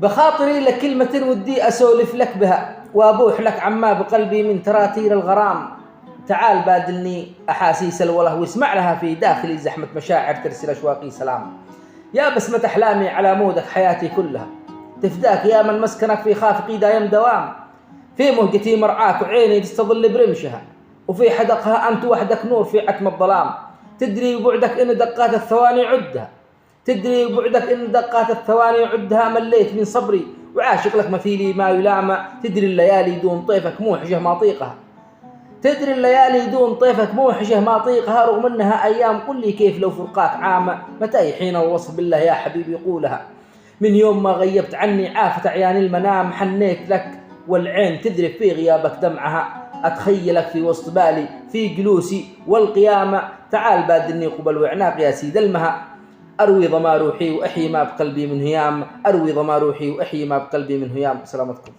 بخاطري لك كلمة ودي أسولف لك بها وأبوح لك عما بقلبي من تراتير الغرام. تعال بادلني أحاسيس الوله واسمع لها في داخلي زحمة مشاعر ترسل أشواقي سلام. يا بسمة أحلامي على مودك حياتي كلها، تفداك يا من مسكنك في خافقي دايم دوام. في مهجتي مرعاك وعيني تستظل برمشها، وفي حدقها أنت وحدك نور في عتم الظلام. تدري بعدك إن دقات الثواني عدها، تدري بعدك إن دقات الثواني عدها. مليت من صبري وعاشق لك مثيلي ما يلام. تدري الليالي دون طيفك موحشة ما طيقها، تدري الليالي دون طيفك موحشة ما طيقها. رغم أنها أيام قل لي كيف لو فرقاك عامة، متى حين الوصف بالله يا حبيبي يقولها. من يوم ما غيبت عني عافت عياني المنام، حنيت لك والعين تذرف في غيابك دمعها. أتخيلك في وسط بالي في جلوسي والقيامة. تعال بادلني قبل وعناق يا سيد المها، أروي ضما روحي وأحيي ما بقلبي من هيام. أروي ضما روحي وأحيي ما بقلبي من هيام. سلامتكم.